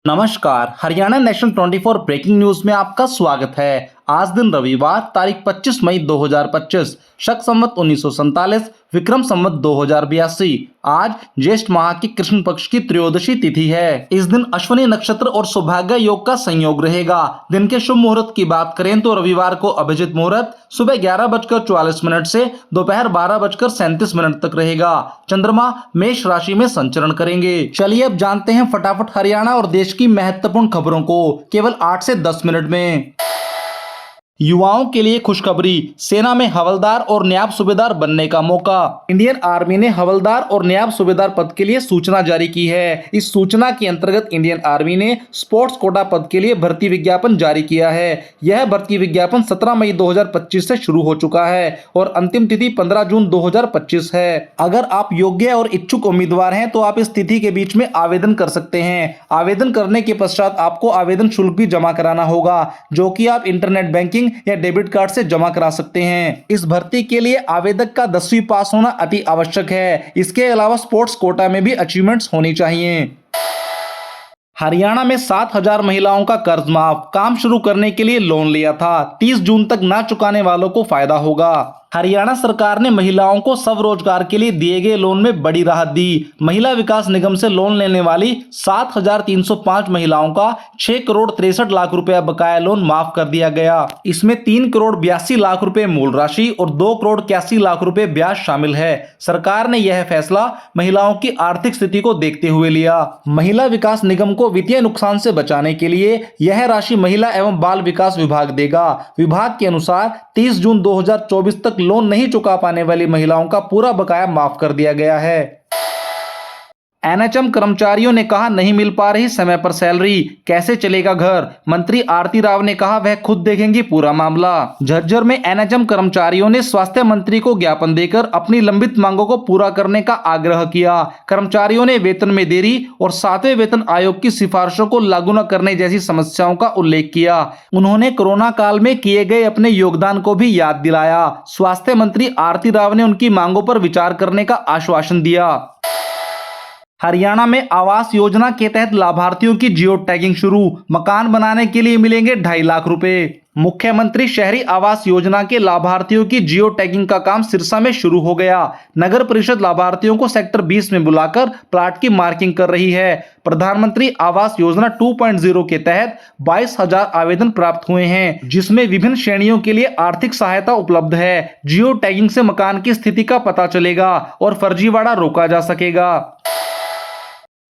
नमस्कार, Haryana national 24 breaking news में आपका स्वागत है। आज दिन रविवार तारीख 25 मई 2025, शक संवत 1947, विक्रम संवत 2082। आज ज्येष्ठ माह की कृष्ण पक्ष की त्रयोदशी तिथि है। इस दिन अश्विनी नक्षत्र और सौभाग्य योग का संयोग रहेगा। दिन के शुभ मुहूर्त की बात करें तो रविवार को अभिजित मुहूर्त सुबह 11:44 से दोपहर 12:37 तक रहेगा। चंद्रमा मेष राशि में संचरण करेंगे। चलिए अब जानते हैं फटाफट हरियाणा और देश की महत्वपूर्ण खबरों को केवल 8 से 10 मिनट में। युवाओं के लिए खुशखबरी, सेना में हवलदार और नायब सूबेदार बनने का मौका। इंडियन आर्मी ने हवलदार और नायब सूबेदार पद के लिए सूचना जारी की है। इस सूचना के अंतर्गत इंडियन आर्मी ने स्पोर्ट्स कोटा पद के लिए भर्ती विज्ञापन जारी किया है। यह भर्ती विज्ञापन 17 मई 2025 से शुरू हो चुका है और अंतिम तिथि 15 जून 2025 है। अगर आप योग्य और इच्छुक उम्मीदवार हैं तो आप इस तिथि के बीच में आवेदन कर सकते हैं। आवेदन करने के पश्चात आपको आवेदन शुल्क भी जमा कराना होगा, जो कि आप इंटरनेट बैंकिंग या डेबिट कार्ड से जमा करा सकते हैं। इस भर्ती के लिए आवेदक का 10वीं पास होना अति आवश्यक है। इसके अलावा स्पोर्ट्स कोटा में भी अचीवमेंट्स होनी चाहिए। हरियाणा में 7,000 महिलाओं का कर्ज माफ, काम शुरू करने के लिए लोन लिया था। 30 जून तक ना चुकाने वालों को फायदा होगा। हरियाणा सरकार ने महिलाओं को स्वरोजगार के लिए दिए गए लोन में बड़ी राहत दी। महिला विकास निगम से लोन लेने वाली 7,305 महिलाओं का 6 करोड़ 63 लाख रुपया बकाया लोन माफ कर दिया गया। इसमें 3 करोड़ 82 लाख रुपए मूल राशि और 2 करोड़ 81 लाख रुपए ब्याज शामिल है। सरकार ने यह फैसला महिलाओं की आर्थिक स्थिति को देखते हुए लिया। महिला विकास निगम को वित्तीय नुकसान से बचाने के लिए यह राशि महिला एवं बाल विकास विभाग देगा। विभाग के अनुसार 30 जून 2024 तक लोन नहीं चुका पाने वाली महिलाओं का पूरा बकाया माफ कर दिया गया है। एनएचएम कर्मचारियों ने कहा नहीं मिल पा रही समय पर सैलरी, कैसे चलेगा घर। मंत्री आरती राव ने कहा वह खुद देखेंगी पूरा मामला। झज्जर में एनएचएम कर्मचारियों ने स्वास्थ्य मंत्री को ज्ञापन देकर अपनी लंबित मांगों को पूरा करने का आग्रह किया। कर्मचारियों ने वेतन में देरी और 7वें वेतन आयोग की सिफारिशों को लागू न करने जैसी समस्याओं का उल्लेख किया। उन्होंने कोरोना काल में किए गए अपने योगदान को भी याद दिलाया। स्वास्थ्य मंत्री आरती राव ने उनकी मांगों पर विचार करने का आश्वासन दिया। हरियाणा में आवास योजना के तहत लाभार्थियों की जियो टैगिंग शुरू, मकान बनाने के लिए मिलेंगे 2.5 लाख रुपए। मुख्यमंत्री शहरी आवास योजना के लाभार्थियों की जियो टैगिंग का काम सिरसा में शुरू हो गया। नगर परिषद लाभार्थियों को सेक्टर 20 में बुलाकर प्लाट की मार्किंग कर रही है। प्रधानमंत्री आवास योजना 2.0 के तहत 22,000 आवेदन प्राप्त हुए हैं, जिसमें विभिन्न श्रेणियों के लिए आर्थिक सहायता उपलब्ध है। जियो टैगिंग से मकान की स्थिति का पता चलेगा और फर्जीवाड़ा रोका जा सकेगा।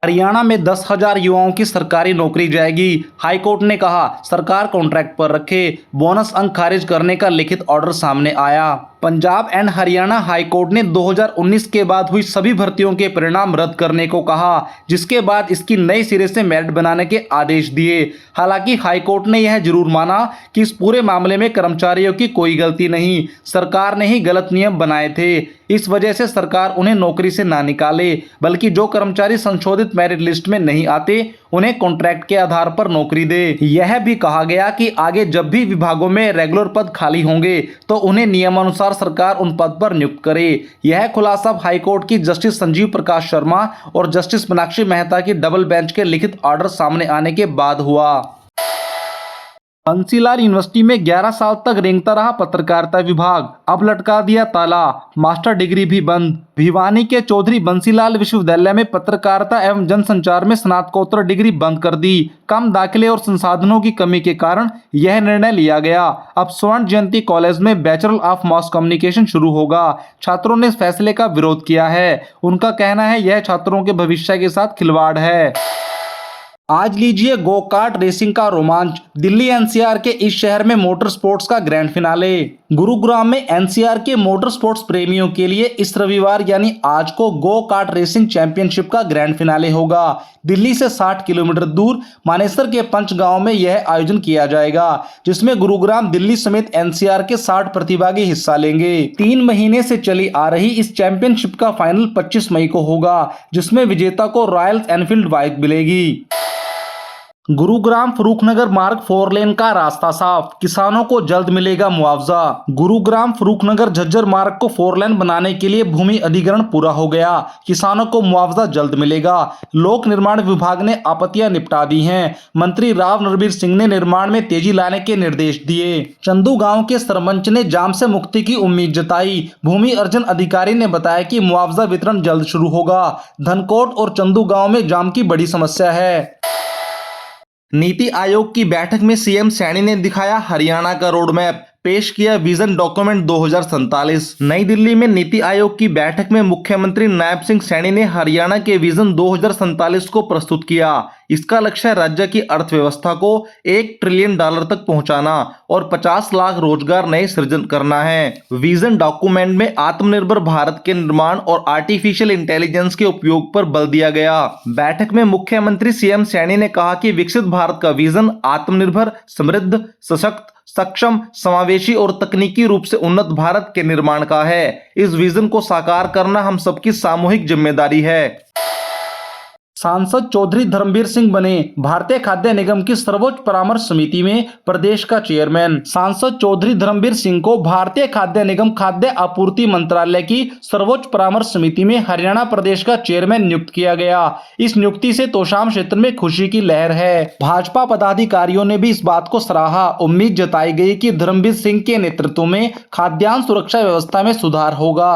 हरियाणा में 10,000 युवाओं की सरकारी नौकरी जाएगी। हाईकोर्ट ने कहा सरकार कॉन्ट्रैक्ट पर रखे। बोनस अंक खारिज करने का लिखित ऑर्डर सामने आया। पंजाब एंड हरियाणा हाईकोर्ट ने 2019 के बाद हुई सभी भर्तियों के परिणाम रद्द करने को कहा, जिसके बाद इसकी नए सिरे से मेरिट बनाने के आदेश दिए। हालांकि हाईकोर्ट ने यह जरूर माना कि इस पूरे मामले में कर्मचारियों की कोई गलती नहीं, सरकार ने ही गलत नियम बनाए थे। इस वजह से सरकार उन्हें नौकरी से ना निकाले, बल्कि जो कर्मचारी संशोधित मेरिट लिस्ट में नहीं आते उन्हें कॉन्ट्रैक्ट के आधार पर नौकरी दे। यह भी कहा गया कि आगे जब भी विभागों में रेगुलर पद खाली होंगे तो उन्हें नियमानुसार सरकार उन पद पर नियुक्त करे। यह खुलासा हाईकोर्ट की जस्टिस संजीव प्रकाश शर्मा और जस्टिस मीनाक्षी मेहता की डबल बेंच के लिखित ऑर्डर सामने आने के बाद हुआ। बंसीलाल यूनिवर्सिटी में 11 साल तक रेंगता रहा पत्रकारिता विभाग, अब लटका दिया ताला। मास्टर डिग्री भी बंद। भिवानी के चौधरी बंसीलाल विश्वविद्यालय में पत्रकारिता एवं जनसंचार में स्नातकोत्तर डिग्री बंद कर दी। कम दाखिले और संसाधनों की कमी के कारण यह निर्णय लिया गया। अब स्वर्ण जयंती कॉलेज में बैचलर ऑफ मास कम्युनिकेशन शुरू होगा। छात्रों ने इस फैसले का विरोध किया है। उनका कहना है यह छात्रों के भविष्य के साथ खिलवाड़ है। आज लीजिए गो कार्ट रेसिंग का रोमांच। दिल्ली एनसीआर के इस शहर में मोटर स्पोर्ट्स का ग्रैंड फिनाले। गुरुग्राम में एनसीआर के मोटर स्पोर्ट्स प्रेमियों के लिए इस रविवार यानी आज को गो कार्ट रेसिंग चैंपियनशिप का ग्रैंड फिनाले होगा। दिल्ली से 60 किलोमीटर दूर मानेसर के पंचगांव में यह आयोजन किया जाएगा, जिसमें गुरुग्राम, दिल्ली समेत एनसीआर के 60 प्रतिभागी हिस्सा लेंगे। 3 महीने से चली आ रही इस चैंपियनशिप का फाइनल 25 मई को होगा, जिसमें विजेता को रॉयल एनफील्ड बाइक मिलेगी। गुरुग्राम फरूखनगर मार्ग 4 लेन का रास्ता साफ, किसानों को जल्द मिलेगा मुआवजा। गुरुग्राम फरूखनगर झज्जर मार्ग को 4 लेन बनाने के लिए भूमि अधिग्रहण पूरा हो गया, किसानों को मुआवजा जल्द मिलेगा। लोक निर्माण विभाग ने आपत्तियां निपटा दी हैं। मंत्री राव नरबीर सिंह ने निर्माण में तेजी लाने के निर्देश दिए। चंदू गांव के सरपंच ने जाम से मुक्ति की उम्मीद जताई। भूमि अर्जन अधिकारी ने बताया कि मुआवजा वितरण जल्द शुरू होगा। धनकोट और चंदू गांव में जाम की बड़ी समस्या है। नीति आयोग की बैठक में सीएम सैनी ने दिखाया हरियाणा का रोड मैप, पेश किया विजन डॉक्यूमेंट 2047। नई दिल्ली में नीति आयोग की बैठक में मुख्यमंत्री नायब सिंह सैनी ने हरियाणा के विजन 2047 को प्रस्तुत किया। इसका लक्ष्य राज्य की अर्थव्यवस्था को $1 ट्रिलियन तक पहुंचाना और 50 लाख रोजगार नए सृजन करना है। विजन डॉक्यूमेंट में आत्मनिर्भर भारत के निर्माण और आर्टिफिशियल इंटेलिजेंस के उपयोग पर बल दिया गया। बैठक में मुख्यमंत्री सीएम सैनी ने कहा कि विकसित भारत का विजन आत्मनिर्भर, समृद्ध, सशक्त, सक्षम, समावेशी और तकनीकी रूप से उन्नत भारत के निर्माण का है। इस विजन को साकार करना हम सबकी सामूहिक जिम्मेदारी है। सांसद चौधरी धर्मवीर सिंह बने भारतीय खाद्य निगम की सर्वोच्च परामर्श समिति में प्रदेश का चेयरमैन। सांसद चौधरी धर्मवीर सिंह को भारतीय खाद्य निगम खाद्य आपूर्ति मंत्रालय की सर्वोच्च परामर्श समिति में हरियाणा प्रदेश का चेयरमैन नियुक्त किया गया। इस नियुक्ति से तोशाम क्षेत्र में खुशी की लहर है। भाजपा पदाधिकारियों ने भी इस बात को सराहा। उम्मीद जताई गई कि धर्मवीर सिंह के नेतृत्व में खाद्यान्न सुरक्षा व्यवस्था में सुधार होगा।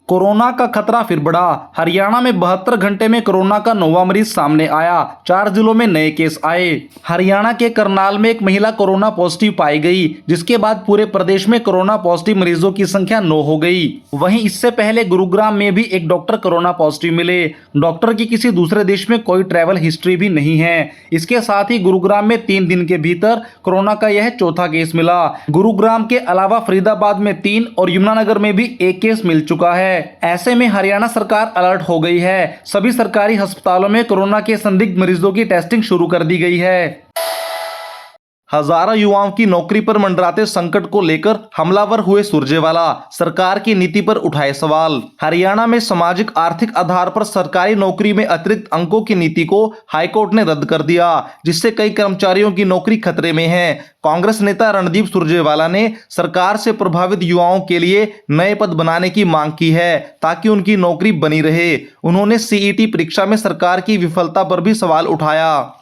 कोरोना का खतरा फिर बढ़ा। हरियाणा में 72 घंटे में कोरोना का 9वां मरीज सामने आया। 4 जिलों में नए केस आए। हरियाणा के करनाल में एक महिला कोरोना पॉजिटिव पाई गई, जिसके बाद पूरे प्रदेश में कोरोना पॉजिटिव मरीजों की संख्या 9 हो गई। वहीं इससे पहले गुरुग्राम में भी एक डॉक्टर कोरोना पॉजिटिव मिले। डॉक्टर की किसी दूसरे देश में कोई ट्रैवल हिस्ट्री भी नहीं है। इसके साथ ही गुरुग्राम में 3 दिन के भीतर कोरोना का यह चौथा केस मिला। गुरुग्राम के अलावा फरीदाबाद में 3 और यमुनानगर में भी 1 केस मिल चुका है। ऐसे में हरियाणा सरकार अलर्ट हो गई है। सभी सरकारी अस्पतालों में कोरोना के संदिग्ध मरीजों की टेस्टिंग शुरू कर दी गई है। हजारों युवाओं की नौकरी पर मंडराते संकट को लेकर हमलावर हुए सुरजेवाला, सरकार की नीति पर उठाए सवाल। हरियाणा में सामाजिक आर्थिक आधार पर सरकारी नौकरी में अतिरिक्त अंकों की नीति को हाईकोर्ट ने रद्द कर दिया, जिससे कई कर्मचारियों की नौकरी खतरे में है। कांग्रेस नेता रणदीप सुरजेवाला ने सरकार से प्रभावित युवाओं के लिए नए पद बनाने की मांग की है, ताकि उनकी नौकरी बनी रहे। उन्होंने सीईटी परीक्षा में सरकार की विफलता पर भी सवाल उठाया।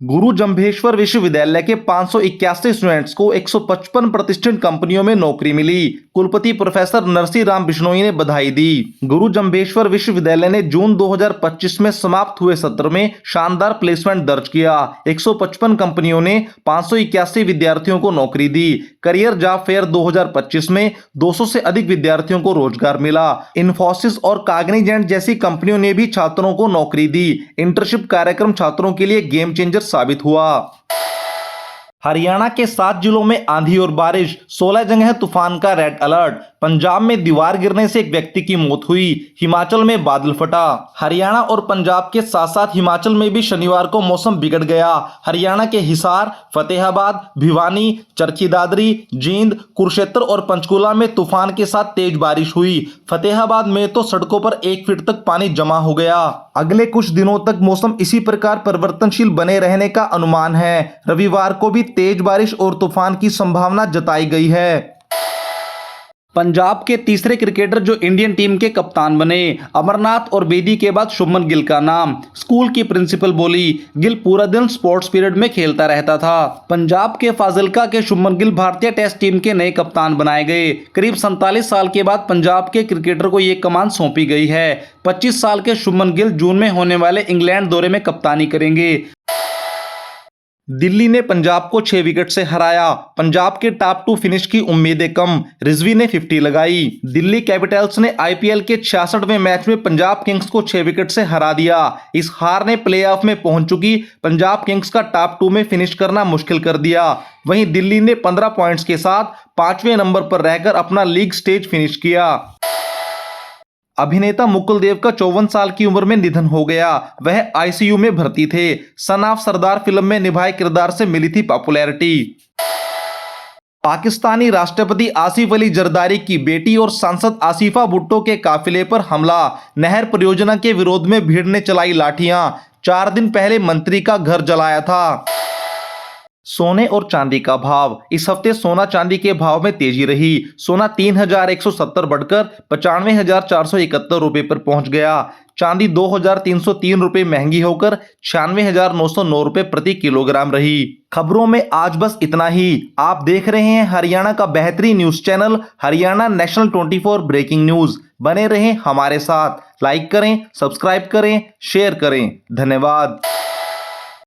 गुरु जम्भेश्वर विश्वविद्यालय के 581 स्टूडेंट्स को 155 प्रतिष्ठित कंपनियों में नौकरी मिली। कुलपति प्रोफेसर नरसी राम बिश्नोई ने बधाई दी। गुरु जम्भेश्वर विश्वविद्यालय ने जून 2025 में समाप्त हुए सत्र में शानदार प्लेसमेंट दर्ज किया। 155 कंपनियों ने 581 विद्यार्थियों को नौकरी दी। करियर जॉब फेयर 2025 में 200 से अधिक विद्यार्थियों को रोजगार मिला। इन्फोसिस और कॉग्निजेंट जैसी कंपनियों ने भी छात्रों को नौकरी दी। इंटर्नशिप कार्यक्रम छात्रों के लिए गेम चेंजर साबित हुआ। हरियाणा के 7 जिलों में आंधी और बारिश, 16 जगह तूफान का रेड अलर्ट। पंजाब में दीवार गिरने से एक व्यक्ति की मौत हुई। हिमाचल में बादल फटा। हरियाणा और पंजाब के साथ साथ हिमाचल में भी शनिवार को मौसम बिगड़ गया। हरियाणा के हिसार, फतेहाबाद, भिवानी, चरखी दादरी, जींद, कुरुक्षेत्र और पंचकूला में तूफान के साथ तेज बारिश हुई। फतेहाबाद में तो सड़कों पर 1 फीट तक पानी जमा हो गया। अगले कुछ दिनों तक मौसम इसी प्रकार परिवर्तनशील बने रहने का अनुमान है। रविवार को भी तेज बारिश और तूफान की संभावना जताई गई है। पंजाब के तीसरे क्रिकेटर जो इंडियन टीम के कप्तान बने, अमरनाथ और बेदी के बाद शुभमन गिल का नाम। स्कूल की प्रिंसिपल बोली, गिल पूरा दिन स्पोर्ट्स पीरियड में खेलता रहता था। पंजाब के फाजिल्का के शुभमन गिल भारतीय टेस्ट टीम के नए कप्तान बनाए गए। करीब 47 साल के बाद पंजाब के क्रिकेटर को ये कमान सौंपी गई है। 25 साल के शुभमन गिल जून में होने वाले इंग्लैंड दौरे में कप्तानी करेंगे। दिल्ली ने पंजाब को 6 विकेट से हराया। पंजाब के टॉप 2 फिनिश की उम्मीदें कम, रिजवी ने 50 लगाई। दिल्ली कैपिटल्स ने आईपीएल के 66वें मैच में पंजाब किंग्स को 6 विकेट से हरा दिया। इस हार ने प्लेऑफ में पहुंच चुकी पंजाब किंग्स का टॉप 2 में फिनिश करना मुश्किल कर दिया। वहीं दिल्ली ने 15 पॉइंट्स के साथ 5वें नंबर पर रहकर अपना लीग स्टेज फिनिश किया। अभिनेता मुकुल देव का 54 साल की उम्र में निधन हो गया। वह आईसीयू में भर्ती थे। सन ऑफ सरदार फिल्म में निभाए किरदार से मिली थी पॉपुलैरिटी। पाकिस्तानी राष्ट्रपति आसिफ अली जरदारी की बेटी और सांसद आसिफा भुट्टो के काफिले पर हमला। नहर परियोजना के विरोध में भीड़ ने चलाई लाठियां। 4 दिन पहले मंत्री का घर जलाया था। सोने और चांदी का भाव। इस हफ्ते सोना चांदी के भाव में तेजी रही। सोना 3,170 बढ़कर 95,471 रुपए पर पहुंच गया। चांदी 2,303 रुपए महंगी होकर 96,909 रुपए प्रति किलोग्राम रही। खबरों में आज बस इतना ही। आप देख रहे हैं हरियाणा का बेहतरीन news channel Haryana national 24 breaking news. बने रहें हमारे साथ। लाइक करें, सब्सक्राइब करें, शेयर करें। धन्यवाद।